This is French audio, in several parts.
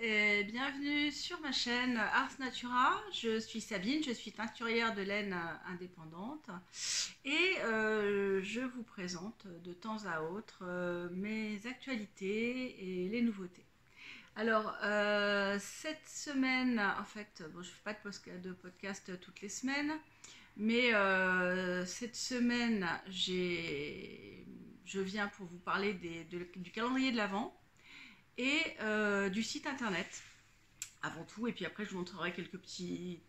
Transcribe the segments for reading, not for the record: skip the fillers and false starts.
et bienvenue sur ma chaîne Ars Natura. Je suis Sabine, je suis teinturière de laine indépendante et je vous présente de temps à autre mes actualités et les nouveautés. Alors, cette semaine, en fait, bon, je ne fais pas de podcast toutes les semaines, mais cette semaine, je viens pour vous parler du calendrier de l'Avent et du site internet avant tout, et puis après je vous montrerai quelques petites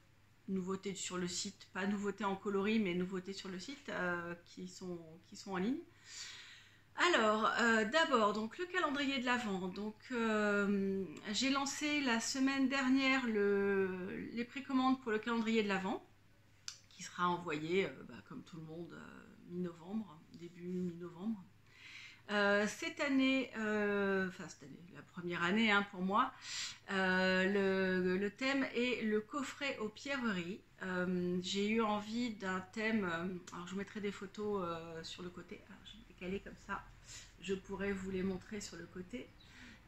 nouveautés sur le site, pas nouveautés en coloris mais nouveautés sur le site qui sont en ligne. Alors d'abord donc le calendrier de l'Avent. Donc j'ai lancé la semaine dernière les précommandes pour le calendrier de l'Avent qui sera envoyé comme tout le monde mi-novembre, début mi-novembre. Cette année, la première année pour moi, le thème est le coffret aux pierreries. J'ai eu envie d'un thème, alors je vous mettrai des photos sur le côté, alors je vais décaler comme ça, je pourrais vous les montrer sur le côté.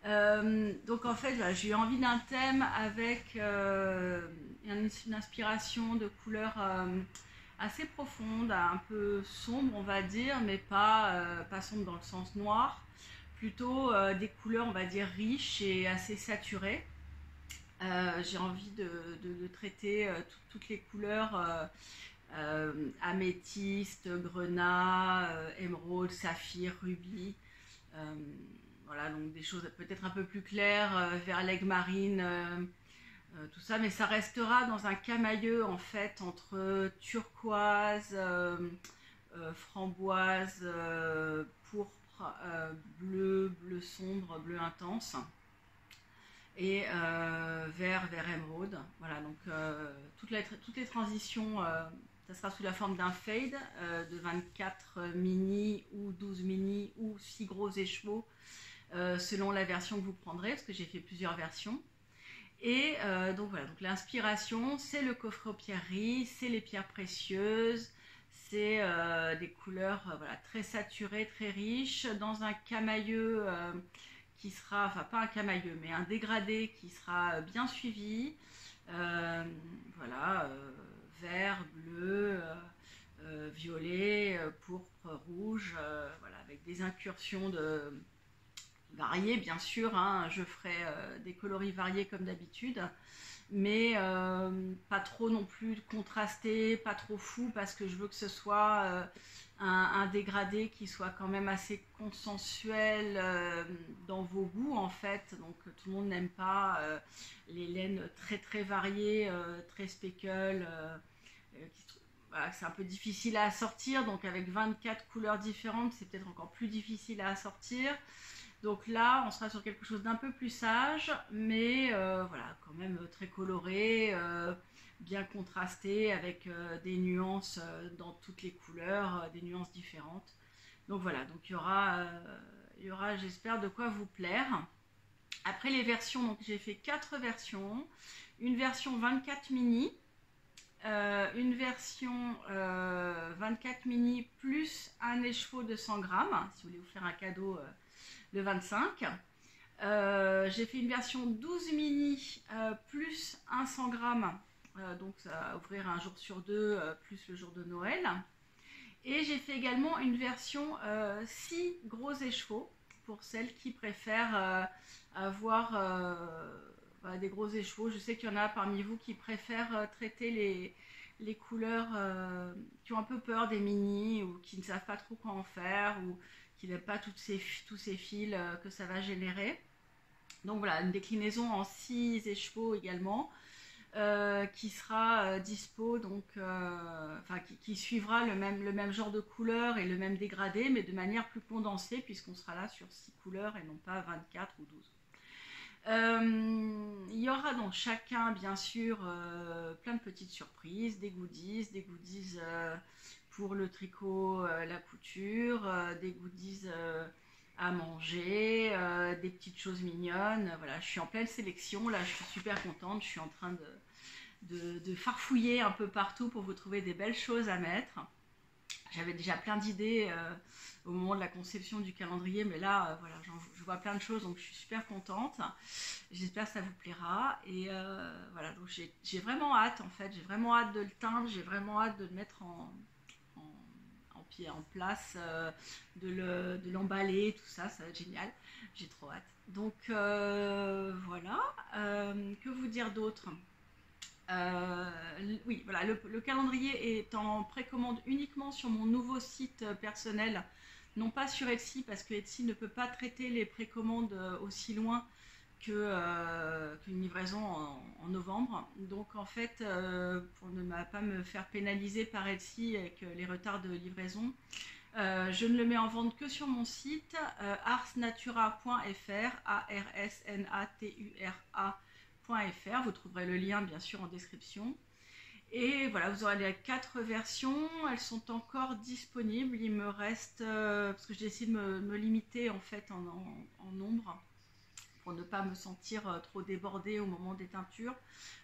Donc en fait, voilà, j'ai eu envie d'un thème avec une inspiration de couleurs assez profonde, un peu sombre on va dire, mais pas sombre dans le sens noir, plutôt des couleurs on va dire riches et assez saturées. J'ai envie de traiter toutes les couleurs améthyste, grenat, émeraude, saphir, rubis, voilà, donc des choses peut-être un peu plus claires, vers l'aigle marine, tout ça, mais ça restera dans un camailleux en fait entre turquoise, framboise, pourpre, bleu sombre, bleu intense et vert émeraude. Voilà, donc toutes les transitions, ça sera sous la forme d'un fade de 24 mini ou 12 mini ou 6 gros écheveaux selon la version que vous prendrez, parce que j'ai fait plusieurs versions. Et donc voilà, donc l'inspiration, c'est le coffret aux pierreries, c'est les pierres précieuses, c'est des couleurs voilà, très saturées, très riches, dans un camailleux qui sera, enfin pas un camailleux, mais un dégradé qui sera bien suivi. Voilà, vert, bleu, violet, pourpre, rouge, voilà, avec des incursions variés bien sûr, je ferai des coloris variés comme d'habitude, mais pas trop non plus contrasté, pas trop fou, parce que je veux que ce soit un dégradé qui soit quand même assez consensuel dans vos goûts en fait. Donc tout le monde n'aime pas les laines très très variées, très speckle, voilà, c'est un peu difficile à assortir, donc avec 24 couleurs différentes c'est peut-être encore plus difficile à assortir. Donc là, on sera sur quelque chose d'un peu plus sage, mais voilà, quand même très coloré, bien contrasté, avec des nuances dans toutes les couleurs, des nuances différentes. Donc voilà, donc il y aura, j'espère, de quoi vous plaire. Après les versions, donc j'ai fait 4 versions. Une version 24 mini, une version 24 mini plus un écheveau de 100 grammes, si vous voulez vous faire un cadeau le 25. J'ai fait une version 12 mini plus un 100 grammes, donc ça va ouvrir un jour sur deux plus le jour de Noël. Et j'ai fait également une version 6 gros écheveaux pour celles qui préfèrent avoir des gros écheveaux. Je sais qu'il y en a parmi vous qui préfèrent traiter les couleurs, qui ont un peu peur des mini ou qui ne savent pas trop quoi en faire, ou qui n'aiment pas tous ces fils que ça va générer. Donc voilà, une déclinaison en 6 écheveaux également, qui sera dispo, donc qui suivra le même genre de couleur et le même dégradé, mais de manière plus condensée, puisqu'on sera là sur 6 couleurs et non pas 24 ou 12. Il y aura donc chacun bien sûr plein de petites surprises, des goodies pour le tricot, la couture, des goodies à manger, des petites choses mignonnes. Voilà, je suis en pleine sélection, là je suis super contente, je suis en train de farfouiller un peu partout pour vous trouver des belles choses à mettre. J'avais déjà plein d'idées au moment de la conception du calendrier, mais là, voilà, je vois plein de choses, donc je suis super contente. J'espère que ça vous plaira. Et voilà, donc j'ai vraiment hâte, en fait, j'ai vraiment hâte de le teindre, j'ai vraiment hâte de le mettre en place, de l'emballer, tout ça, ça va être génial. J'ai trop hâte. Donc voilà, que vous dire d'autre? Oui, voilà, le calendrier est en précommande uniquement sur mon nouveau site personnel, non pas sur Etsy, parce que Etsy ne peut pas traiter les précommandes aussi loin qu'une livraison en novembre. Donc en fait, pour ne pas me faire pénaliser par Etsy avec les retards de livraison, je ne le mets en vente que sur mon site arsnatura.fr, arsnatura.fr. Vous trouverez le lien bien sûr en description. Et voilà, vous aurez les 4 versions, elles sont encore disponibles. Il me reste, parce que j'ai décidé de me limiter en fait en nombre, pour ne pas me sentir trop débordée au moment des teintures.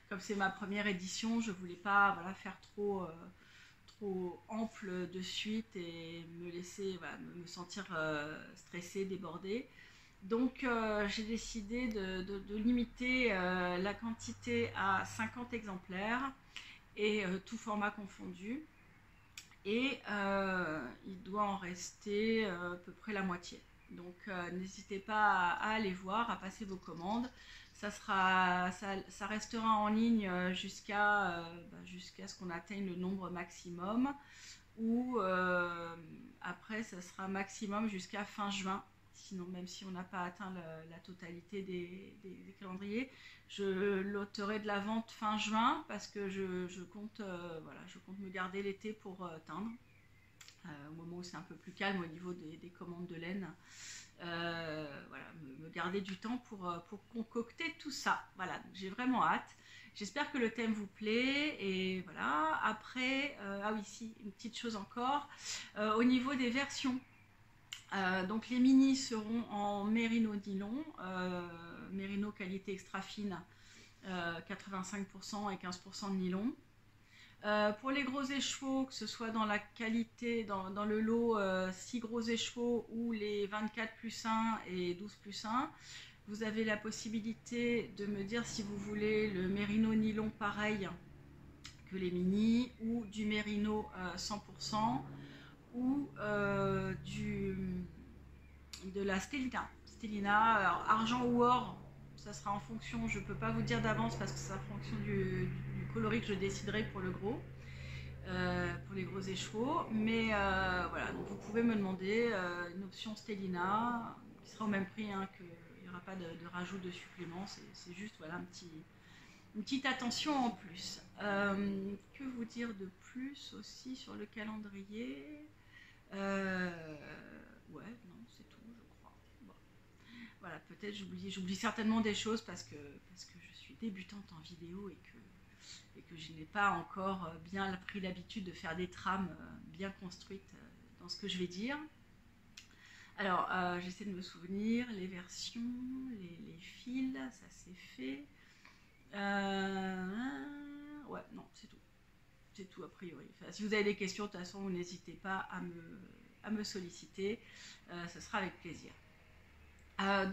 Comme c'est ma première édition, je voulais pas voilà, faire trop ample de suite et me laisser voilà, me sentir stressée, débordée. Donc j'ai décidé de limiter la quantité à 50 exemplaires et tout format confondu. Et il doit en rester à peu près la moitié. Donc n'hésitez pas à aller voir, à passer vos commandes. Ça restera en ligne jusqu'à ce qu'on atteigne le nombre maximum, ou après ça sera maximum jusqu'à fin juin. Sinon, même si on n'a pas atteint la totalité des calendriers, je l'ôterai de la vente fin juin, parce que je compte me garder l'été pour teindre, au moment où c'est un peu plus calme au niveau des commandes de laine. Voilà, me garder du temps pour concocter tout ça. Voilà, j'ai vraiment hâte. J'espère que le thème vous plaît. Et voilà, après, ah oui, si, une petite chose encore. Au niveau des versions, donc les mini seront en mérino nylon, mérino qualité extra fine, 85% et 15% de nylon. Pour les gros écheveaux, que ce soit dans la qualité, dans le lot 6 gros écheveaux ou les 24 plus 1 et 12 plus 1, vous avez la possibilité de me dire si vous voulez le mérino nylon pareil que les mini, ou du mérino 100%, ou de la stélina. Alors, argent ou or, ça sera en fonction, je ne peux pas vous dire d'avance parce que c'est en fonction du coloris que je déciderai pour le gros, pour les gros écheveaux. Mais voilà, donc vous pouvez me demander une option stélina qui sera au même prix, hein, il n'y aura pas de rajout de supplément, c'est juste voilà, une petite attention en plus. Que vous dire de plus aussi sur le calendrier? Ouais, non, c'est tout, je crois. Bon. Voilà, peut-être j'oublie certainement des choses parce que je suis débutante en vidéo et que je n'ai pas encore bien pris l'habitude de faire des trames bien construites dans ce que je vais dire. Alors, j'essaie de me souvenir, les versions, les fils, ça c'est fait. Ouais, non, c'est tout. C'est tout a priori. Enfin, si vous avez des questions, de toute façon, n'hésitez pas à me solliciter. Ce sera avec plaisir.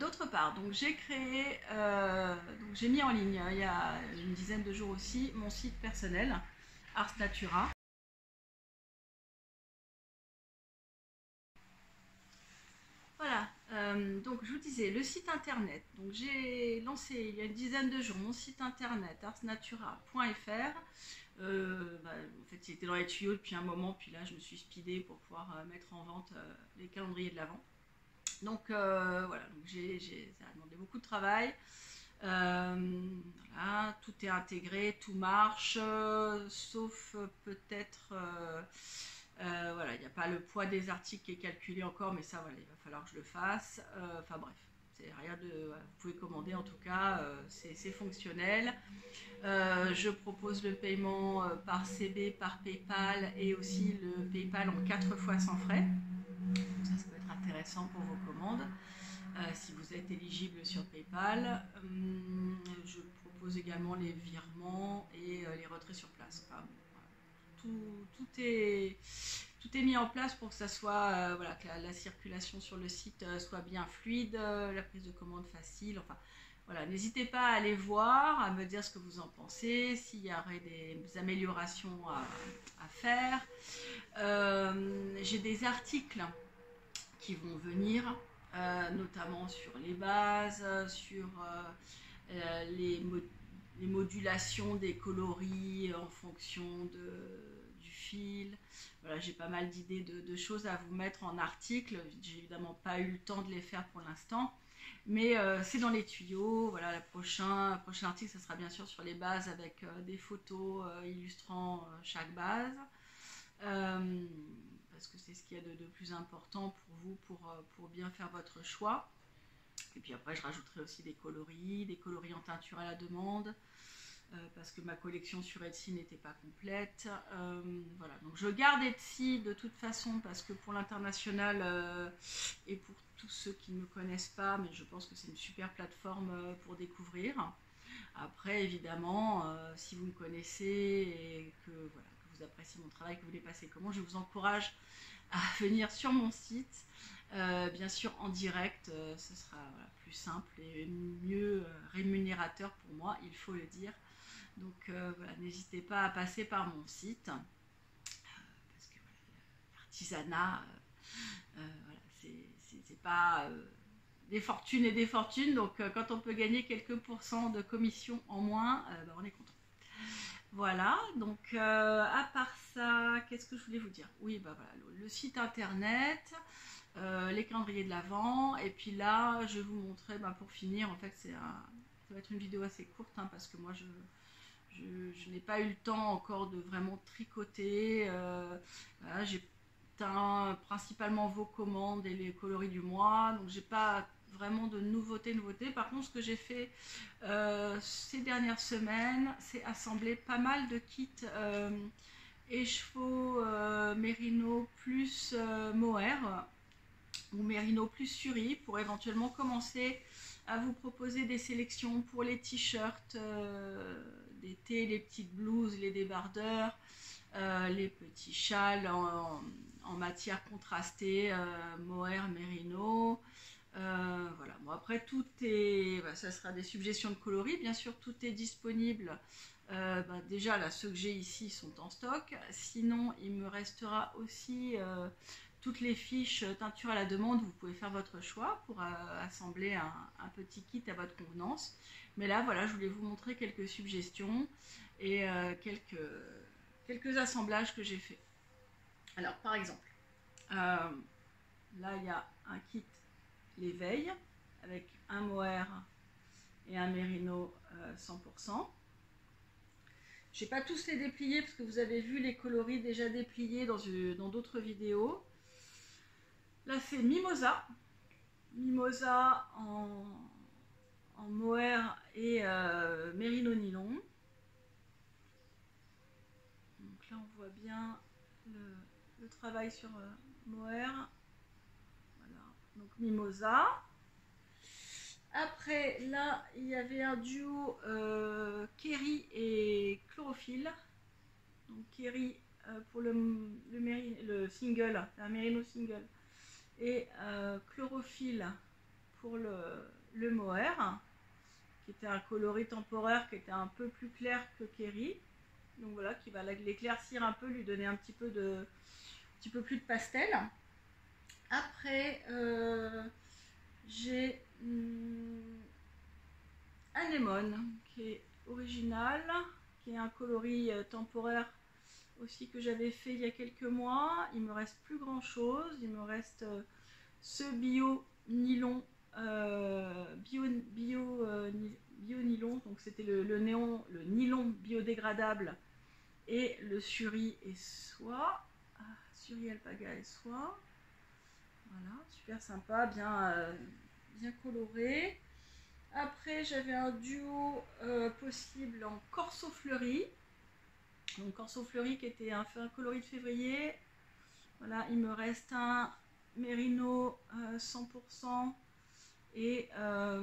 D'autre part, donc j'ai créé, donc j'ai mis en ligne il y a une dizaine de jours aussi mon site personnel, Ars Natura. Voilà, donc je vous disais, le site internet. Donc j'ai lancé il y a une dizaine de jours mon site internet arsnatura.fr. En fait, il était dans les tuyaux depuis un moment, puis là je me suis speedée pour pouvoir mettre en vente les calendriers de l'Avent. Donc voilà, donc ça a demandé beaucoup de travail. Voilà, tout est intégré, tout marche, sauf peut-être, voilà, il n'y a pas le poids des articles qui est calculé encore, mais ça, voilà, il va falloir que je le fasse. Enfin bref, c'est rien de, voilà, vous pouvez commander en tout cas, c'est fonctionnel. Je propose le paiement par CB, par PayPal, et aussi le PayPal en 4 fois sans frais. Ça peut être intéressant pour vos commandes. Si vous êtes éligible sur PayPal, je propose également les virements et les retraits sur place. Enfin, tout tout est mis en place pour que ça soit, voilà, que la circulation sur le site soit bien fluide, la prise de commande facile, enfin voilà, n'hésitez pas à aller voir, à me dire ce que vous en pensez, s'il y aurait des améliorations à faire. J'ai des articles qui vont venir, notamment sur les bases, sur les modulations des coloris en fonction du fil. Voilà, j'ai pas mal d'idées de choses à vous mettre en article. J'ai évidemment pas eu le temps de les faire pour l'instant, mais c'est dans les tuyaux. Voilà, le prochain article, ça sera bien sûr sur les bases avec des photos illustrant chaque base. Parce que c'est ce qu'il y a de plus important pour vous pour bien faire votre choix. Et puis après, je rajouterai aussi des coloris en teinture à la demande, parce que ma collection sur Etsy n'était pas complète. Voilà, donc je garde Etsy de toute façon, parce que pour l'international et pour tous ceux qui ne me connaissent pas, mais je pense que c'est une super plateforme pour découvrir. Après, évidemment, si vous me connaissez et que, voilà, que vous appréciez mon travail, que vous voulez passer commande, je vous encourage à venir sur mon site. Bien sûr, en direct, ce sera voilà, plus simple et mieux rémunérateur pour moi, il faut le dire. Donc voilà, n'hésitez pas à passer par mon site, parce que voilà, l'artisanat, voilà, c'est pas des fortunes et des fortunes, donc quand on peut gagner quelques pourcents de commission en moins, bah, on est content. Voilà, donc à part ça, qu'est-ce que je voulais vous dire? Oui, bah voilà, le site internet, les calendriers de l'Avent, et puis là, je vais vous montrer, bah, pour finir, en fait, ça va être une vidéo assez courte, hein, parce que moi, je n'ai pas eu le temps encore de vraiment tricoter. Voilà, j'ai principalement vos commandes et les coloris du mois, donc j'ai pas vraiment de nouveautés. Par contre, ce que j'ai fait ces dernières semaines, c'est assembler pas mal de kits écheveau mérino plus mohair, ou mérino plus suri, pour éventuellement commencer à vous proposer des sélections pour les t-shirts d'été, les petites blouses, les débardeurs, les petits châles en matière contrastée, mohair, mérino. Voilà. Bon, après, tout est, bah, ça sera des suggestions de coloris, bien sûr, tout est disponible. Bah, déjà là, ceux que j'ai ici sont en stock, sinon il me restera aussi toutes les fiches teinture à la demande. Vous pouvez faire votre choix pour assembler un petit kit à votre convenance, mais là voilà, je voulais vous montrer quelques suggestions et quelques assemblages que j'ai fait. Alors par exemple, là il y a un kit l'éveil avec un mohair et un mérino 100%. Je n'ai pas tous les dépliés parce que vous avez vu les coloris déjà dépliés dans d'autres vidéos. Là c'est Mimosa en mohair et mérino nylon. Donc là on voit bien le travail sur mohair. Voilà, donc Mimosa. Après, là, il y avait un duo Kerry et Chlorophylle. Donc Kerry pour le single, un mérino single. Et Chlorophylle pour le mohair, qui était un coloris temporaire qui était un peu plus clair que Kerry. Donc voilà, qui va l'éclaircir un peu, lui donner un petit peu plus de pastel. Après, j'ai Anémone qui est original, qui est un coloris temporaire aussi que j'avais fait il y a quelques mois. Il me reste plus grand chose, il me reste ce bio nylon, bio nylon, donc c'était le nylon biodégradable, et le suri et soie, suri alpaga et soie. Voilà, super sympa, bien coloré. Après, j'avais un duo possible en corso fleuri. Donc, corso fleuri qui était un coloris de février. Voilà, il me reste un mérino 100% et un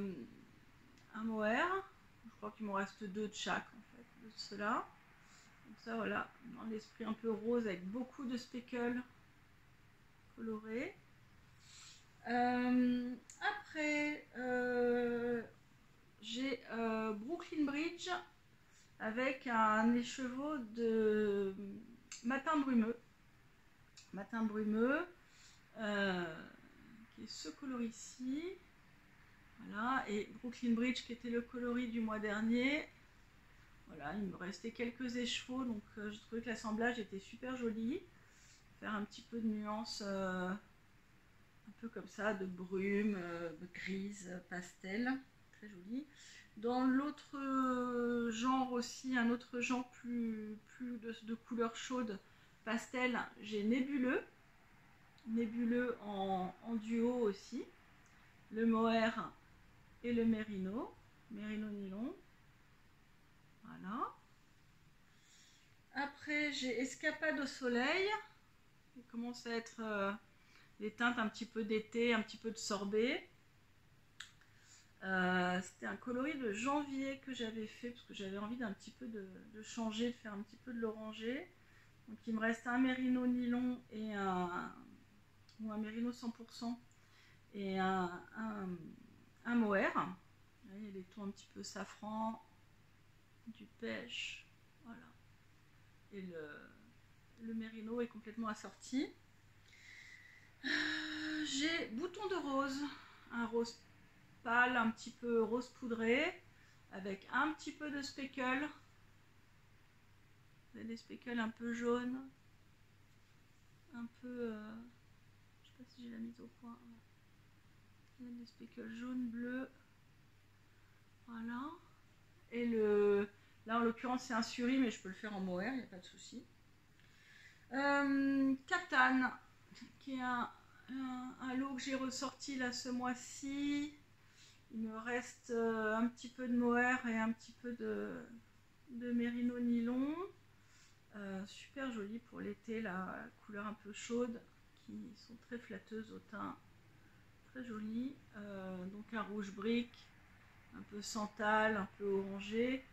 mohair. Je crois qu'il m'en reste deux de chaque, en fait, de ceux-là. Donc, ça, voilà, dans l'esprit un peu rose avec beaucoup de speckles. coloré. Après, j'ai Brooklyn Bridge avec un écheveau de Matin brumeux. Matin brumeux, qui est ce coloris ici. Voilà, et Brooklyn Bridge qui était le coloris du mois dernier. Voilà, il me restait quelques écheveaux, donc j'ai trouvé que l'assemblage était super joli. Faire un petit peu de nuance, un peu comme ça, de brume, grise, pastel, très joli. Dans l'autre genre aussi, un autre genre plus de couleur chaude, pastel, j'ai nébuleux en duo aussi, le mohair et le mérino nylon. Voilà. Après, j'ai Escapade au soleil. Il commence à être des teintes un petit peu d'été, un petit peu de sorbet. C'était un coloris de janvier que j'avais fait parce que j'avais envie d'un petit peu de changer, de faire un petit peu de l'orangé. Donc il me reste un mérino nylon et un mérino 100% et un mohair. Il y a des tons un petit peu safran, du pêche, voilà. Et le mérino est complètement assorti. J'ai Bouton de rose, un rose pâle, un petit peu rose poudré, avec un petit peu de speckle. Vous avez des speckles un peu jaunes, un peu, je sais pas si j'ai la mise au point. Il y a des speckles jaunes, bleus, voilà. Et là en l'occurrence c'est un suri, mais je peux le faire en mohair, il n'y a pas de souci. Katane, qui est un lot que j'ai ressorti là ce mois-ci. Il me reste un petit peu de mohair et un petit peu de mérino nylon. Super joli pour l'été, la couleur un peu chaude, qui sont très flatteuses au teint. Très joli. Donc un rouge brique, un peu santal, un peu orangé.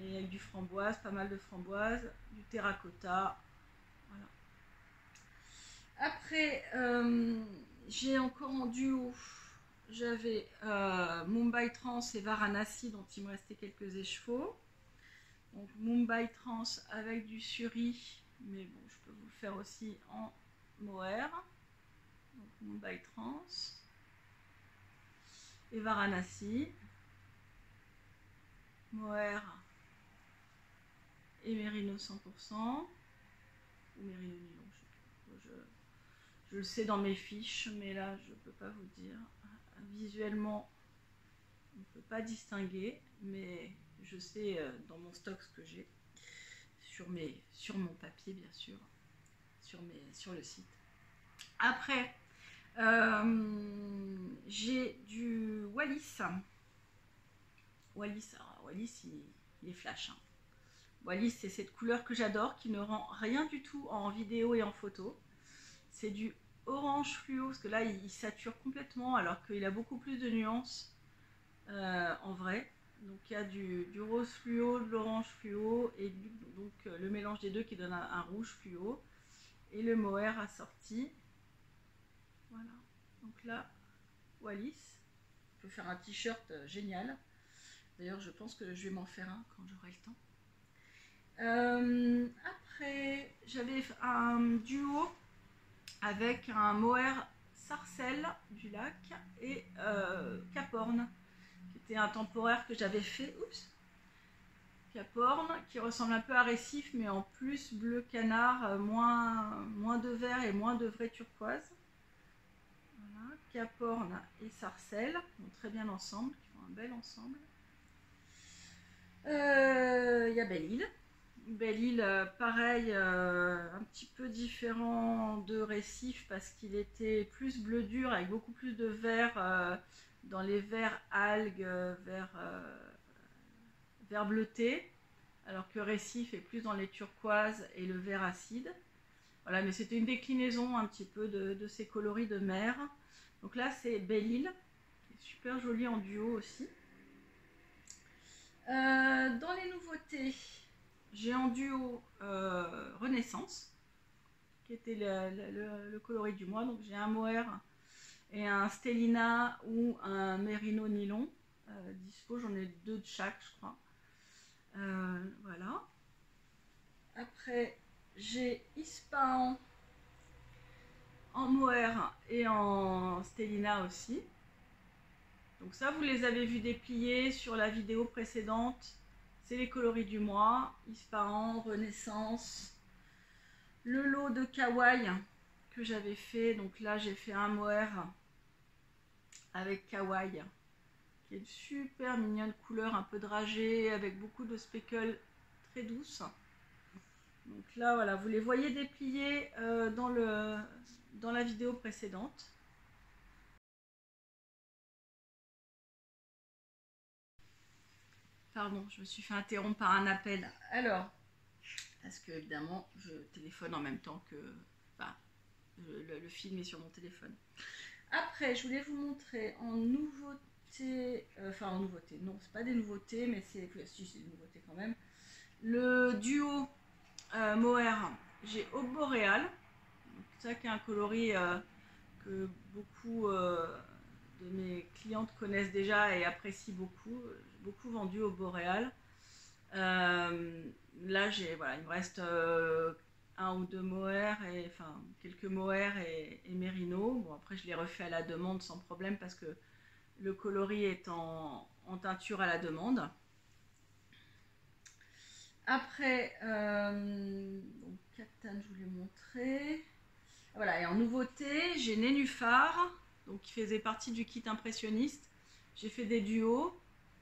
Et avec du framboise, pas mal de framboise, du terracotta. Voilà. Après, j'ai encore en duo, j'avais Mumbai Trans et Varanasi, dont il me restait quelques écheveaux. Donc Mumbai Trans avec du suri, mais bon, je peux vous le faire aussi en mohair. Donc Mumbai Trans et Varanasi, mohair et mérino 100%, ou mérino nylon, je le sais dans mes fiches, mais là je ne peux pas vous dire. Visuellement, on ne peut pas distinguer, mais je sais dans mon stock ce que j'ai, sur mon papier bien sûr, sur le site. Après, j'ai du Wallis. Wallis, il est flash. Hein. Wallis, c'est cette couleur que j'adore, qui ne rend rien du tout en vidéo et en photo. C'est du orange fluo, parce que là, il sature complètement, alors qu'il a beaucoup plus de nuances en vrai. Donc il y a du rose fluo, de l'orange fluo, et donc le mélange des deux qui donne un rouge fluo. Et le mohair assorti. Voilà. Donc là, Wallis. On peut faire un t-shirt génial. D'ailleurs, je pense que je vais m'en faire un quand j'aurai le temps. Après, j'avais un duo avec un mohair Sarcelle du lac et Cap Horn, qui était un temporaire que j'avais fait. Oups. Cap Horn, qui ressemble un peu à récif, mais en plus bleu canard, moins de vert et moins de vrai turquoise. Voilà, Cap Horn et Sarcelle vont très bien ensemble, qui font un bel ensemble. Il y a Belle-Île. Belle-Île, pareil, un petit peu différent de récif parce qu'il était plus bleu dur avec beaucoup plus de vert dans les verts algues, vert bleuté, alors que récif est plus dans les turquoises et le vert acide. Voilà, mais c'était une déclinaison un petit peu de ces coloris de mer. Donc là, c'est Belle-Île, qui est super joli en duo aussi. Dans les nouveautés, j'ai en duo Renaissance. qui était le coloris du mois. Donc j'ai un mohair et un stellina ou un mérino nylon dispo. J'en ai 2 de chaque, je crois. Voilà. Après, j'ai Ispahan en mohair et en stellina aussi. Donc ça, vous les avez vus déplier sur la vidéo précédente. C'est les coloris du mois. Ispahan, Renaissance. Le lot de kawaii que j'avais fait. Donc là, j'ai fait un mohair avec kawaii, qui est une super mignonne couleur, un peu dragée, avec beaucoup de speckles très douces. Donc là, voilà, vous les voyez déplier dans la vidéo précédente. Pardon, je me suis fait interrompre par un appel. Alors, parce que évidemment, je téléphone en même temps que... Enfin, le film est sur mon téléphone. Après, je voulais vous montrer en nouveauté... Enfin, en nouveauté, non, c'est pas des nouveautés, mais c'est... Si, c'est des nouveautés quand même. Le duo mohair, j'ai Aube Boréale. Ça qui est un coloris que beaucoup de mes clientes connaissent déjà et apprécient beaucoup. J'ai beaucoup vendu Aube Boréale. Là, voilà, il me reste un ou deux mohair, enfin quelques mohair et mérino. Bon, après, je les refais à la demande sans problème parce que le coloris est en teinture à la demande. Après, donc Katane, je vous l'ai montré. Voilà, et en nouveauté, j'ai Nénuphar, donc qui faisait partie du kit impressionniste. J'ai fait des duos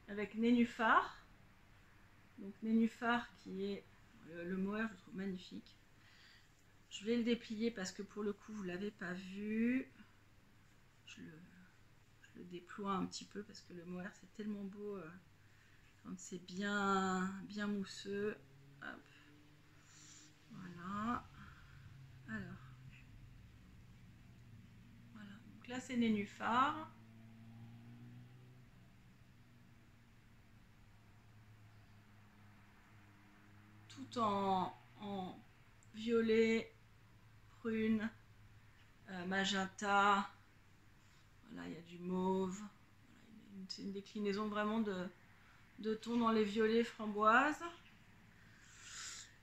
avec Nénuphar. Donc Nénuphar qui est le mohair, je le trouve magnifique. Je vais le déplier parce que pour le coup, vous ne l'avez pas vu. Je le déploie un petit peu parce que le mohair, c'est tellement beau quand c'est bien mousseux. Hop. Voilà. Alors. Voilà. Donc là, c'est Nénuphar. Tout en violet, prune, magenta. Voilà, il y a du mauve. Voilà, c'est une déclinaison vraiment de tons dans les violets framboises.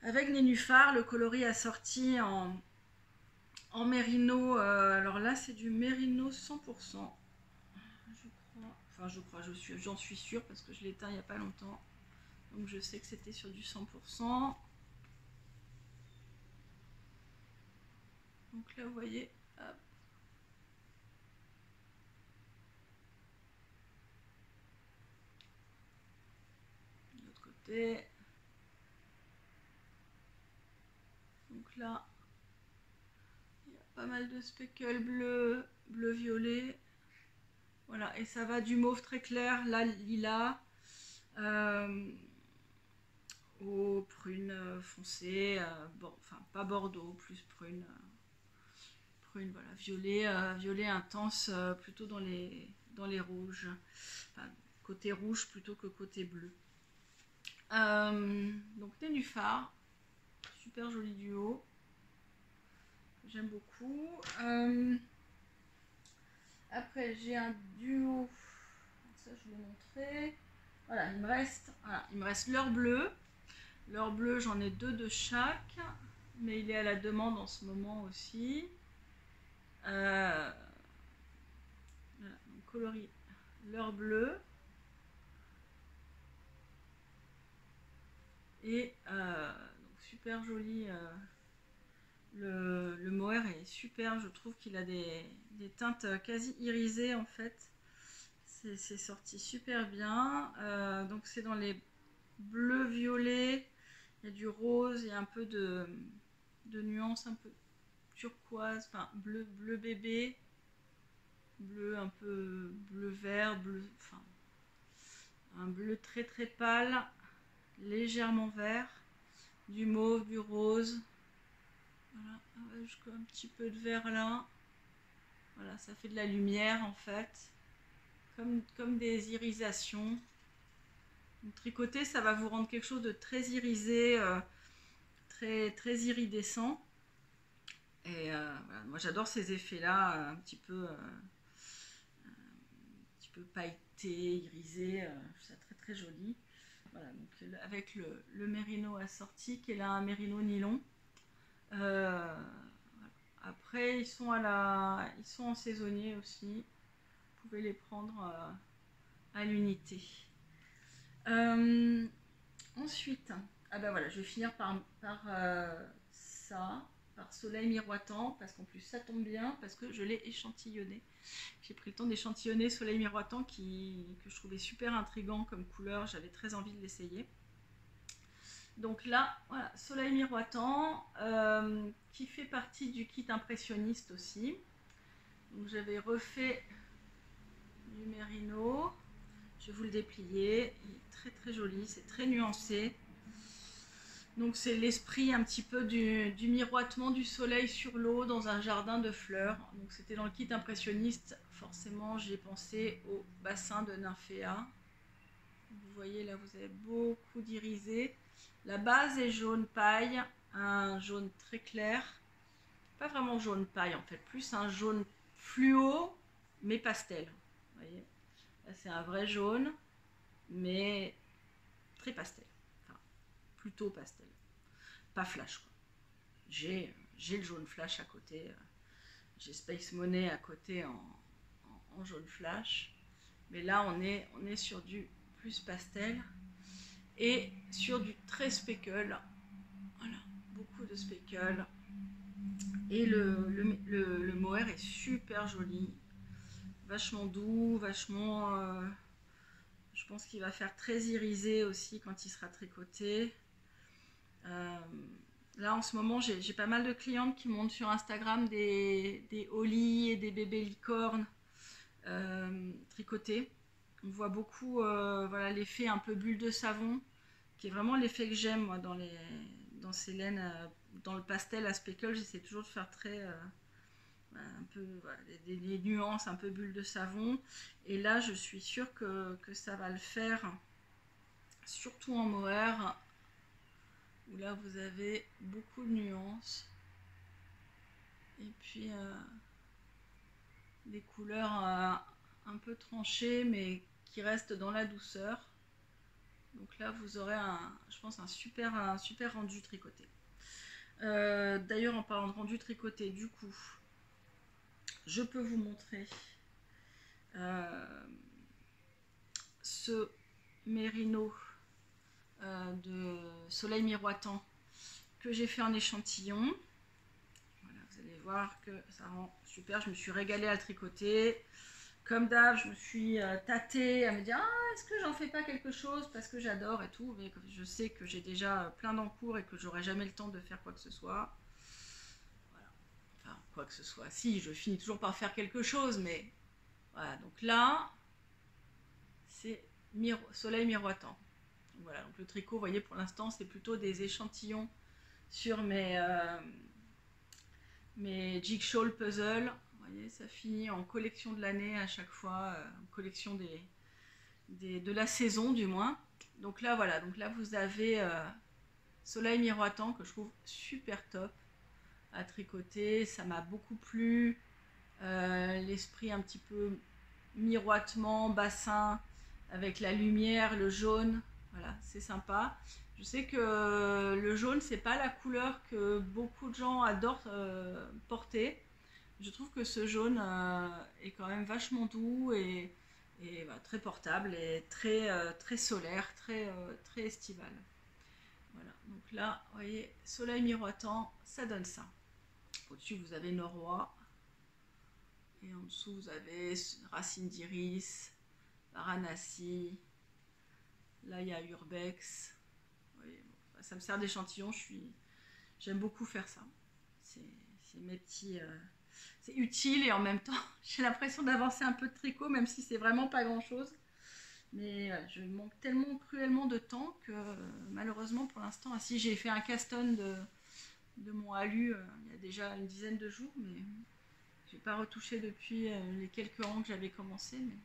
Avec Nénuphar, le coloris assorti en mérino. Alors là, c'est du mérino 100%. Je crois. Enfin, j'en suis sûre parce que je l'ai teint il n'y a pas longtemps. Donc je sais que c'était sur du 100%. Donc là, vous voyez, hop. De l'autre côté. Donc là, il y a pas mal de speckles bleu, violet. Voilà, et ça va du mauve très clair, là, lilas, au prune foncé, bon, enfin pas bordeaux, plus prune. Prune, voilà, violet intense, plutôt dans les rouges. Enfin, côté rouge plutôt que côté bleu. Donc Nénuphar, super joli duo, j'aime beaucoup. Après j'ai un duo, ça je vous l'ai montré. Voilà, il me reste l'heure bleue. L'heure bleue, j'en ai 2 de chaque, mais il est à la demande en ce moment aussi. Voilà, donc coloris l'heure bleue. Et donc super joli, le mohair est super, je trouve qu'il a des teintes quasi irisées en fait. C'est sorti super bien. Donc c'est dans les bleus violets, il y a du rose, il y a un peu de nuances un peu turquoise, enfin bleu bébé, bleu un peu bleu vert, enfin un bleu très très pâle, légèrement vert, du mauve, du rose. Voilà, un petit peu de vert là. Voilà, ça fait de la lumière en fait, comme des irisations. Donc, tricoter, ça va vous rendre quelque chose de très irisé, très iridescent. Et voilà, moi j'adore ces effets-là, un petit peu pailleté, irisé, je trouve ça très très joli. Voilà, donc avec le mérino assorti qui est là un mérino nylon. Voilà. Après ils sont ils sont en saisonnier aussi. Vous pouvez les prendre à l'unité. Ensuite, ah ben voilà, je vais finir par ça, par soleil miroitant, parce qu'en plus ça tombe bien, parce que je l'ai échantillonné. J'ai pris le temps d'échantillonner soleil miroitant que je trouvais super intriguant comme couleur, j'avais très envie de l'essayer. Donc là, voilà, soleil miroitant, qui fait partie du kit impressionniste aussi. Donc j'avais refait du mérino. Je vais vous le déplier, il est très très joli, c'est très nuancé. Donc c'est l'esprit un petit peu du miroitement du soleil sur l'eau dans un jardin de fleurs. Donc c'était dans le kit impressionniste, forcément j'ai pensé au bassin de Nymphéa. Vous voyez là, vous avez beaucoup d'irisé. La base est jaune paille, un jaune très clair. Pas vraiment jaune paille en fait, plus un jaune fluo mais pastel. Vous voyez, là c'est un vrai jaune mais très pastel. Enfin, plutôt pastel. Pas flash quoi. J'ai le jaune flash à côté, j'ai Space Money à côté en jaune flash, mais là on est sur du plus pastel et sur du très speckle. Voilà, beaucoup de speckle, et le mohair est super joli, vachement doux, vachement je pense qu'il va faire très irisé aussi quand il sera tricoté. Là en ce moment j'ai pas mal de clientes qui montent sur Instagram des holly et des bébés licornes tricotés. On voit beaucoup voilà, l'effet un peu bulle de savon, qui est vraiment l'effet que j'aime moi dans ces laines, dans le pastel à speckle. J'essaie toujours de faire très un peu voilà, des nuances un peu bulle de savon, et là je suis sûre que ça va le faire, surtout en mohair où là vous avez beaucoup de nuances et puis des couleurs un peu tranchées mais qui restent dans la douceur. Donc là vous aurez je pense un super rendu tricoté. D'ailleurs en parlant de rendu tricoté, du coup je peux vous montrer ce mérino de soleil miroitant que j'ai fait en échantillon. Voilà, vous allez voir que ça rend super. Je me suis régalée à le tricoter. Comme d'hab, je me suis tâtée à me dire est-ce que j'en fais pas quelque chose, parce que j'adore et tout, mais je sais que j'ai déjà plein d'encours et que j'aurai jamais le temps de faire quoi que ce soit. Voilà. Enfin, quoi que ce soit. Si, je finis toujours par faire quelque chose, mais voilà. Donc là, c'est soleil miroitant. Voilà, donc le tricot, vous voyez, pour l'instant, c'est plutôt des échantillons sur mes jigsaw puzzle. Vous voyez, ça finit en collection de l'année à chaque fois, collection de la saison du moins. Donc là, voilà, donc là vous avez soleil miroitant que je trouve super top à tricoter. Ça m'a beaucoup plu, l'esprit un petit peu miroitement, bassin, avec la lumière, le jaune. Voilà, c'est sympa. Je sais que le jaune, c'est pas la couleur que beaucoup de gens adorent porter. Je trouve que ce jaune est quand même vachement doux et bah, très portable et très solaire, très estival. Voilà, donc là, vous voyez, soleil miroitant, ça donne ça. Au-dessus, vous avez Norrois. Et en dessous, vous avez racine d'iris, Varanasi. Là, il y a Urbex. Oui, bon, ça me sert d'échantillon. J'aime beaucoup faire ça. C'est mes petits. C'est utile et en même temps, j'ai l'impression d'avancer un peu de tricot, même si c'est vraiment pas grand-chose. Mais je manque tellement cruellement de temps que malheureusement, pour l'instant, si j'ai fait un caston de mon alu il y a déjà une dizaine de jours, mais je n'ai pas retouché depuis les quelques rangs que j'avais commencé. Mais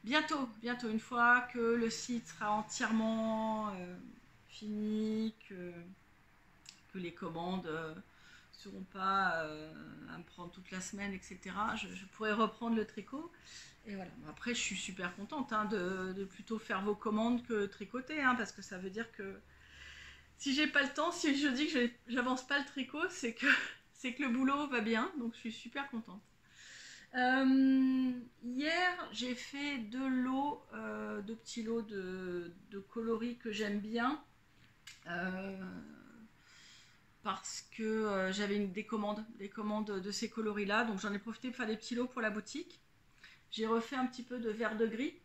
bientôt, une fois que le site sera entièrement fini, que les commandes seront pas à me prendre toute la semaine, etc. Je pourrais reprendre le tricot. Et voilà. Après, je suis super contente hein, de plutôt faire vos commandes que tricoter, hein, parce que ça veut dire que si j'ai pas le temps, si je dis que j'avance pas le tricot, c'est que le boulot va bien. Donc, je suis super contente. Hier, j'ai fait deux petits lots de coloris que j'aime bien. Parce que j'avais des commandes de ces coloris là, donc j'en ai profité pour faire des petits lots pour la boutique. J'ai refait un petit peu de vert de gris,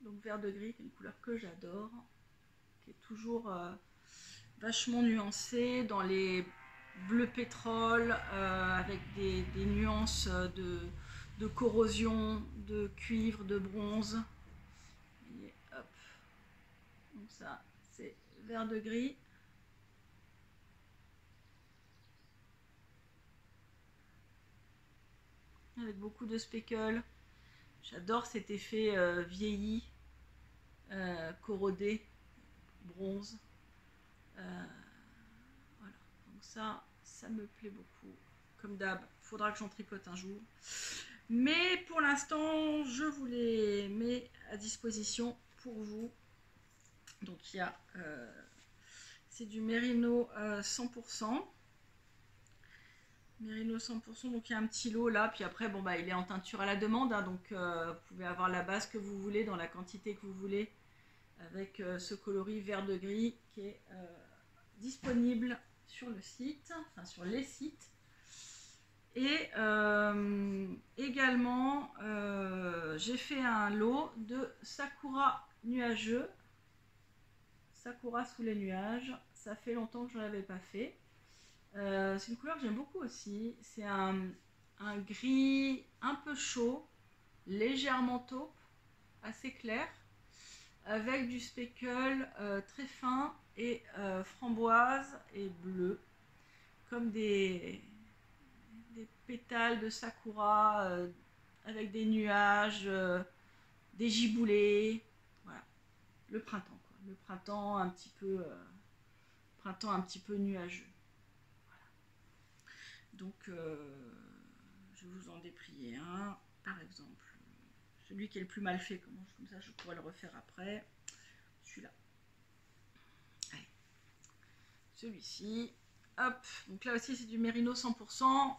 donc vert de gris qui est une couleur que j'adore, qui est toujours vachement nuancée dans les bleus pétrole avec des nuances de corrosion, de cuivre, de bronze. Et hop, donc ça c'est vert de gris. Avec beaucoup de speckles. J'adore cet effet vieilli, corrodé, bronze. Voilà. Donc ça me plaît beaucoup. Comme d'hab, il faudra que j'en tricote un jour. Mais pour l'instant, je vous les mets à disposition pour vous. Donc il y a, c'est du mérino 100%. Mérino 100%, donc il y a un petit lot là, puis après bon bah il est en teinture à la demande, hein, donc vous pouvez avoir la base que vous voulez dans la quantité que vous voulez avec ce coloris vert de gris qui est disponible sur le site, enfin sur les sites. Et également j'ai fait un lot de sakura nuageux, sakura sous les nuages. Ça fait longtemps que je ne l'avais pas fait. C'est une couleur que j'aime beaucoup aussi. C'est un gris un peu chaud, légèrement taupe, assez clair, avec du speckle très fin et framboise et bleu, comme des pétales de sakura avec des nuages, des giboulées. Voilà, le printemps, quoi. Le printemps un petit peu nuageux. Donc, je vais vous en déplier un, par exemple, celui qui est le plus mal fait, comme ça je pourrais le refaire après, celui-là. Allez, celui-ci, hop, donc là aussi c'est du mérino 100%,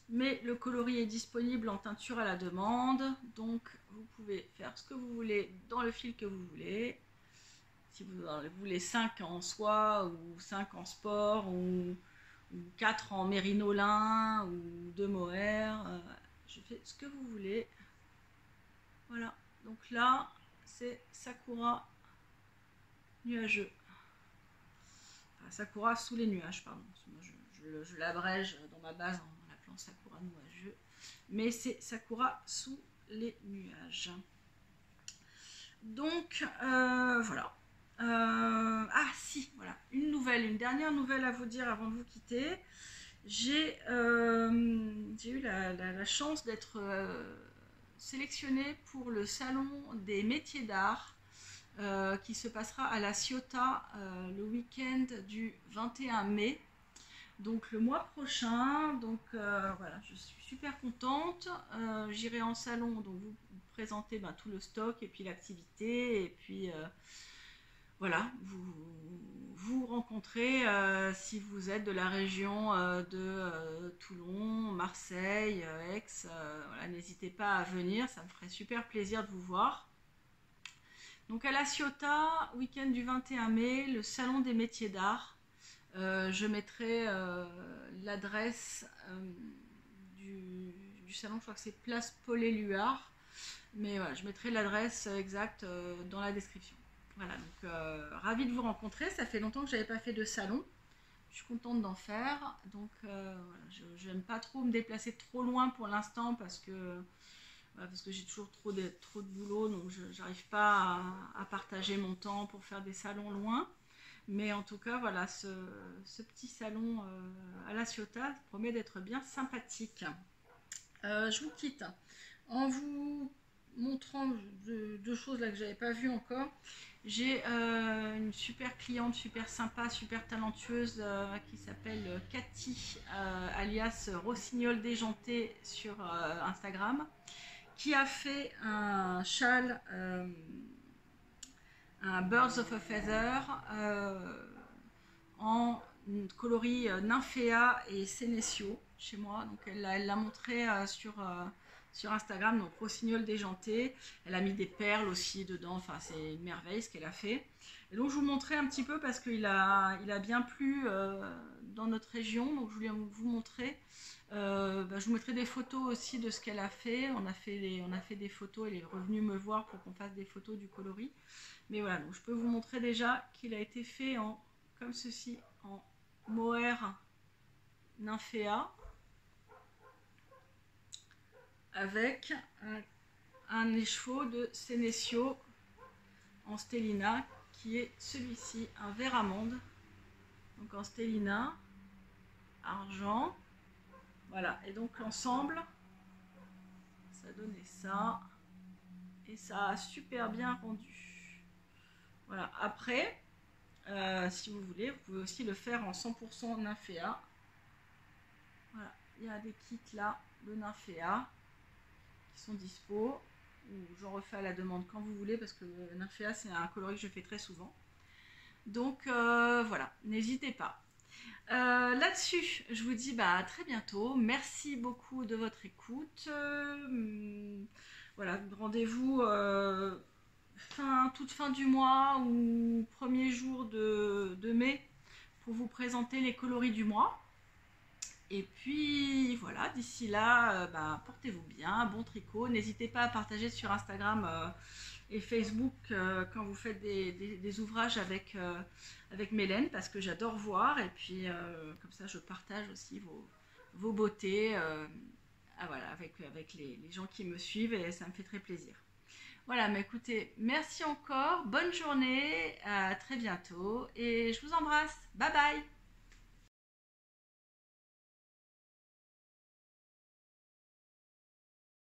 mais le coloris est disponible en teinture à la demande, donc vous pouvez faire ce que vous voulez dans le fil que vous voulez. Si vous voulez 5 en soie, ou 5 en sport, ou 4 en mérino lin ou 2 mohair, je fais ce que vous voulez. Voilà, donc là c'est sakura nuageux, enfin, sakura sous les nuages, pardon. Moi, je l'abrège dans ma base en l'appelant sakura nuageux, mais c'est sakura sous les nuages. Donc voilà. Ah si, voilà, une dernière nouvelle à vous dire avant de vous quitter. J'ai eu la chance d'être sélectionnée pour le salon des métiers d'art qui se passera à La Ciotat le week-end du 21 mai. Donc le mois prochain, donc voilà, je suis super contente. J'irai en salon, donc vous présenter tout le stock et puis l'activité, et puis voilà, vous rencontrez si vous êtes de la région de Toulon, Marseille, Aix, voilà, n'hésitez pas à venir, ça me ferait super plaisir de vous voir. Donc à La Ciotat, week-end du 21 mai, le salon des métiers d'art. Je mettrai l'adresse du salon, je crois que c'est place Paul-Éluard, mais voilà, je mettrai l'adresse exacte dans la description. Voilà, donc ravie de vous rencontrer, ça fait longtemps que je n'avais pas fait de salon, je suis contente d'en faire, donc voilà, je n'aime pas trop me déplacer trop loin pour l'instant parce que j'ai toujours trop de boulot, donc je n'arrive pas à partager mon temps pour faire des salons loin. Mais en tout cas, voilà, ce petit salon à La Ciotat promet d'être bien sympathique. Je vous quitte en vous montrant deux choses là que j'avais pas vues encore. J'ai une super cliente, super sympa, super talentueuse qui s'appelle Cathy, alias Rossignol Déjanté sur Instagram, qui a fait un châle, un Birds of a Feather, en coloris Nymphéa et Sénécio chez moi. Donc elle l'a montré sur Instagram, donc Rossignol Déjanté. Elle a mis des perles aussi dedans, enfin c'est une merveille ce qu'elle a fait. Et donc je vous montrais un petit peu parce qu'il a bien plu dans notre région, donc je voulais vous montrer. Je vous mettrai des photos aussi de ce qu'elle a fait. On a fait des photos, elle est revenue me voir pour qu'on fasse des photos du coloris. Mais voilà, donc je peux vous montrer déjà qu'il a été fait en, comme ceci, en mohair nymphéa, avec un écheveau de Sénécio en stellina, qui est celui-ci, un vert amande, donc en stellina, argent, voilà, et donc l'ensemble, ça donnait ça, et ça a super bien rendu. Voilà, après, si vous voulez, vous pouvez aussi le faire en 100% nymphéa. Voilà, il y a des kits là de nymphéa qui sont dispo, ou j'en refais à la demande quand vous voulez, parce que nymphéa c'est un coloris que je fais très souvent. Donc voilà, n'hésitez pas. Là-dessus, je vous dis à très bientôt. Merci beaucoup de votre écoute. Voilà, rendez-vous toute fin du mois ou premier jour de mai pour vous présenter les coloris du mois. Et puis voilà, d'ici là, portez-vous bien, bon tricot. N'hésitez pas à partager sur Instagram et Facebook quand vous faites des ouvrages avec Mélène, parce que j'adore voir. Et puis comme ça, je partage aussi vos beautés voilà, avec les gens qui me suivent, et ça me fait très plaisir. Voilà, mais écoutez, merci encore, bonne journée, à très bientôt, et je vous embrasse. Bye bye.